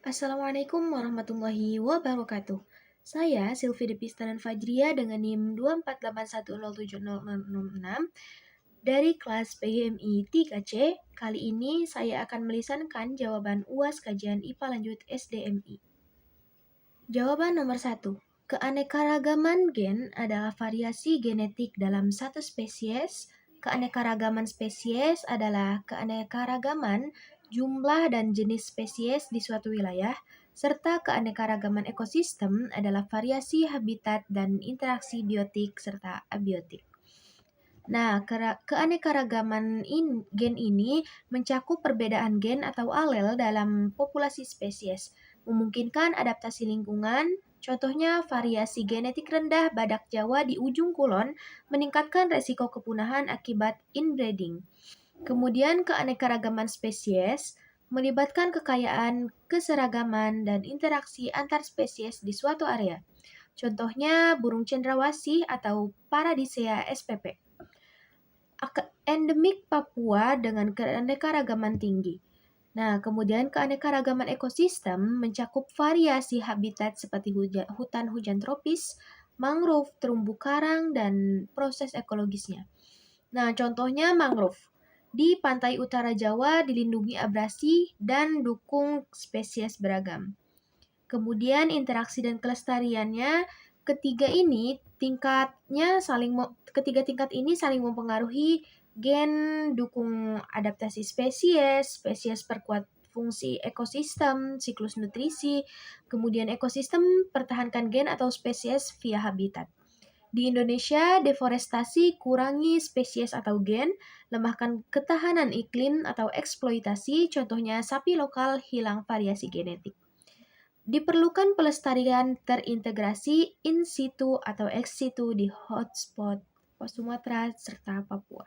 Assalamualaikum warahmatullahi wabarakatuh. Saya Silvi Depistanan Fajria dengan NIM 248107066 dari kelas PGMI 3C. Kali ini saya akan melisankan jawaban UAS kajian IPA lanjut SDMI. Jawaban nomor 1. Keanekaragaman gen adalah variasi genetik dalam satu spesies. Keanekaragaman spesies adalah keanekaragaman jumlah dan jenis spesies di suatu wilayah, serta keanekaragaman ekosistem adalah variasi habitat dan interaksi biotik serta abiotik. Nah, keanekaragaman gen ini mencakup perbedaan gen atau alel dalam populasi spesies, memungkinkan adaptasi lingkungan. Contohnya, variasi genetik rendah badak Jawa di ujung kulon meningkatkan resiko kepunahan akibat inbreeding. Kemudian, keanekaragaman spesies melibatkan kekayaan, keseragaman, dan interaksi antar spesies di suatu area. Contohnya, burung cendrawasih atau Paradisea spp. Endemik Papua dengan keanekaragaman tinggi. Nah, kemudian keanekaragaman ekosistem mencakup variasi habitat seperti hutan hujan tropis, mangrove, terumbu karang, dan proses ekologisnya. Nah, contohnya mangrove. Di pantai utara Jawa dilindungi abrasi dan dukung spesies beragam. Kemudian interaksi dan kelestariannya, ketiga tingkat ini saling mempengaruhi. Gen dukung adaptasi spesies perkuat fungsi ekosistem, siklus nutrisi, kemudian ekosistem pertahankan gen atau spesies via habitat. Di Indonesia, deforestasi kurangi spesies atau gen, lemahkan ketahanan iklim atau eksploitasi, contohnya sapi lokal hilang variasi genetik. Diperlukan pelestarian terintegrasi in situ atau ex situ di hotspot Sumatera serta Papua.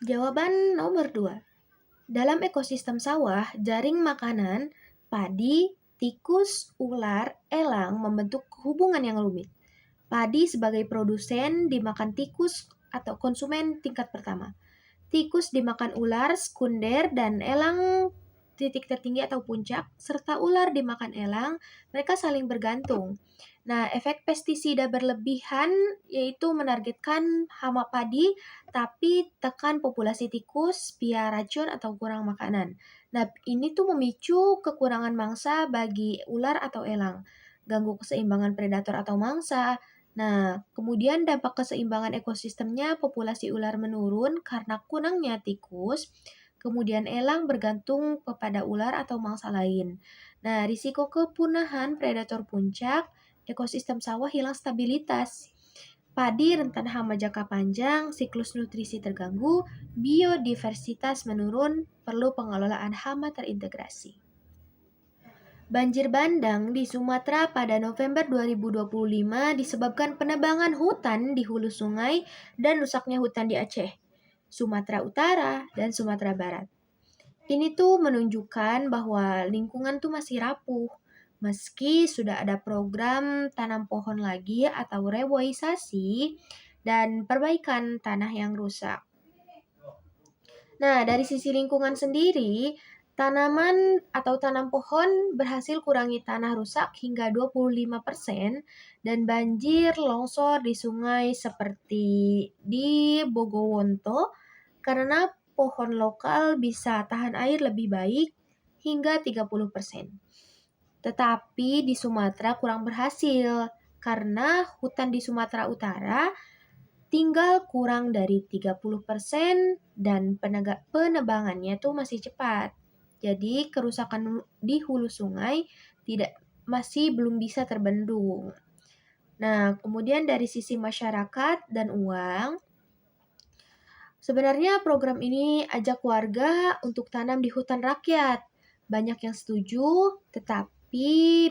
Jawaban nomor 2. Dalam ekosistem sawah, jaring makanan, padi, tikus, ular, elang membentuk hubungan yang rumit. Padi sebagai produsen dimakan tikus atau konsumen tingkat pertama. Tikus dimakan ular sekunder dan elang titik tertinggi atau puncak, serta ular dimakan elang, mereka saling bergantung. Nah, efek pestisida berlebihan yaitu menargetkan hama padi, tapi tekan populasi tikus via racun atau kurang makanan. Nah, ini tuh memicu kekurangan mangsa bagi ular atau elang, ganggu keseimbangan predator atau mangsa. Nah, kemudian dampak keseimbangan ekosistemnya, populasi ular menurun karena kurangnya tikus, kemudian elang bergantung kepada ular atau mangsa lain. Nah, risiko kepunahan predator puncak, ekosistem sawah hilang stabilitas. Padi rentan hama jangka panjang, siklus nutrisi terganggu, biodiversitas menurun, perlu pengelolaan hama terintegrasi. Banjir bandang di Sumatera pada November 2025 disebabkan penebangan hutan di hulu sungai dan rusaknya hutan di Aceh, Sumatera Utara, dan Sumatera Barat. Ini tuh menunjukkan bahwa lingkungan tuh masih rapuh, meski sudah ada program tanam pohon lagi atau reboisasi dan perbaikan tanah yang rusak. Nah, dari sisi lingkungan sendiri, tanaman atau tanam pohon berhasil kurangi tanah rusak hingga 25% dan banjir longsor di sungai seperti di Bogowonto karena pohon lokal bisa tahan air lebih baik hingga 30%. Tetapi di Sumatera kurang berhasil karena hutan di Sumatera Utara tinggal kurang dari 30% dan penebangannya tuh masih cepat. Jadi kerusakan di hulu sungai masih belum bisa terbendung. Nah, kemudian dari sisi masyarakat dan uang, sebenarnya program ini ajak warga untuk tanam di hutan rakyat. Banyak yang setuju, tetapi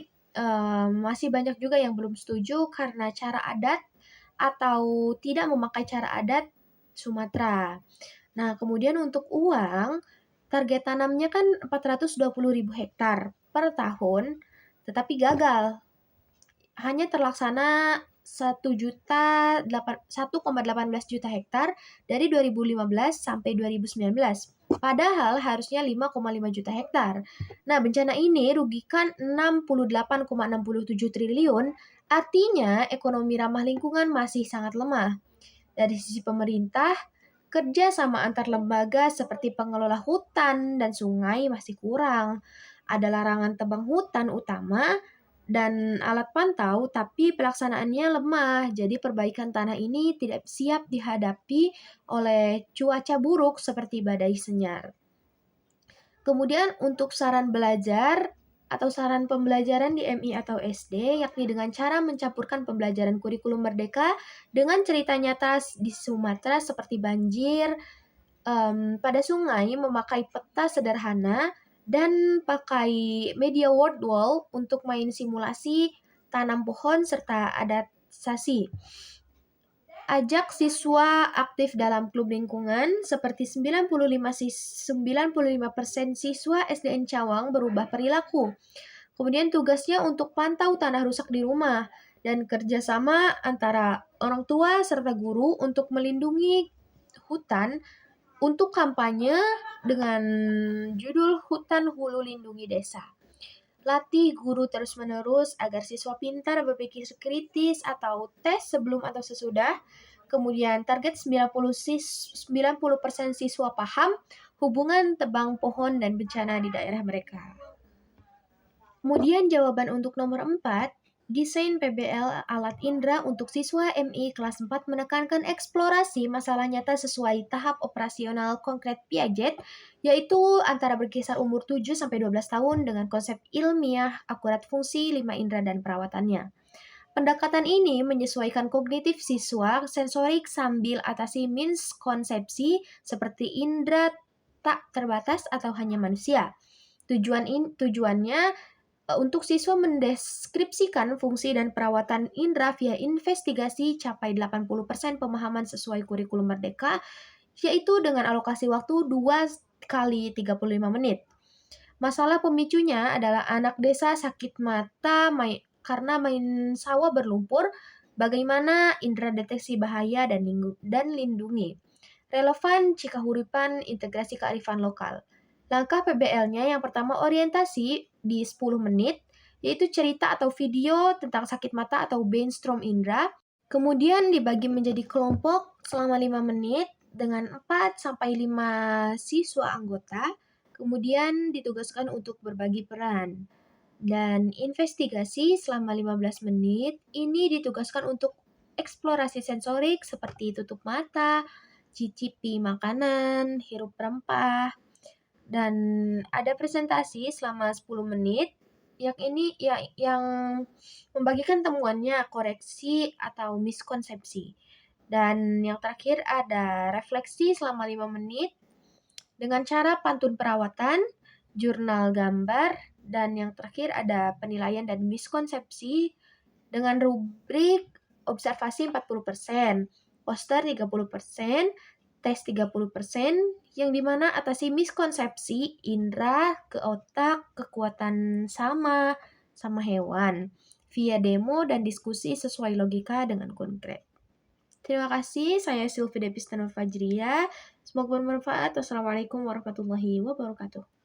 masih banyak juga yang belum setuju karena cara adat atau tidak memakai cara adat Sumatera. Nah, kemudian untuk uang, target tanamnya kan 420.000 hektar per tahun, tetapi gagal. Hanya terlaksana 1,18 juta hektar dari 2015 sampai 2019. Padahal harusnya 5,5 juta hektar. Nah, bencana ini rugikan 68,67 triliun, artinya ekonomi ramah lingkungan masih sangat lemah. Dari sisi pemerintah, kerja sama antar lembaga seperti pengelola hutan dan sungai masih kurang. Ada larangan tebang hutan utama dan alat pantau, tapi pelaksanaannya lemah. Jadi perbaikan tanah ini tidak siap dihadapi oleh cuaca buruk seperti badai senyar. Kemudian untuk saran belajar atau saran pembelajaran di MI atau SD, yakni dengan cara mencampurkan pembelajaran kurikulum merdeka dengan cerita nyata di Sumatera seperti banjir, pada sungai, memakai peta sederhana, dan pakai media word wall untuk main simulasi tanam pohon serta adaptasi. Ajak siswa aktif dalam klub lingkungan, seperti 95% siswa SDN Cawang berubah perilaku. Kemudian tugasnya untuk pantau tanah rusak di rumah, dan kerjasama antara orang tua serta guru untuk melindungi hutan untuk kampanye dengan judul Hutan Hulu Lindungi Desa. Latih guru terus-menerus agar siswa pintar berpikir kritis atau tes sebelum atau sesudah. Kemudian target 90% siswa paham hubungan tebang pohon dan bencana di daerah mereka. Kemudian jawaban untuk nomor 4, desain PBL alat indera untuk siswa MI kelas 4 menekankan eksplorasi masalah nyata sesuai tahap operasional konkret Piaget, yaitu antara berkisar umur 7-12 tahun dengan konsep ilmiah, akurat fungsi, 5 indera dan perawatannya. Pendekatan ini menyesuaikan kognitif siswa sensorik sambil atasi miskonsepsi seperti indera tak terbatas atau hanya manusia. Tujuannya untuk siswa mendeskripsikan fungsi dan perawatan indera via investigasi capai 80% pemahaman sesuai kurikulum merdeka, yaitu dengan alokasi waktu 2 kali 35 menit. Masalah pemicunya adalah anak desa sakit mata karena main sawah berlumpur, bagaimana indera deteksi bahaya dan lindungi. Relevan jika huripan integrasi kearifan lokal. Langkah PBL-nya yang pertama orientasi di 10 menit, yaitu cerita atau video tentang sakit mata atau brainstorm indra. Kemudian dibagi menjadi kelompok selama 5 menit dengan 4-5 siswa anggota. Kemudian ditugaskan untuk berbagi peran. Dan investigasi selama 15 menit, ini ditugaskan untuk eksplorasi sensorik seperti tutup mata, cicipi makanan, hirup rempah, dan ada presentasi selama 10 menit yang membagikan temuannya, koreksi atau miskonsepsi. Dan yang terakhir ada refleksi selama 5 menit dengan cara pantun perawatan, jurnal gambar, dan yang terakhir ada penilaian dan miskonsepsi dengan rubrik observasi 40%, poster 30%, tes 30%, yang dimana atasi miskonsepsi indera ke otak, kekuatan sama hewan, via demo dan diskusi sesuai logika dengan konkret. Terima kasih, saya Sylvie Depistanul Fajriya. Semoga bermanfaat. Wassalamualaikum warahmatullahi wabarakatuh.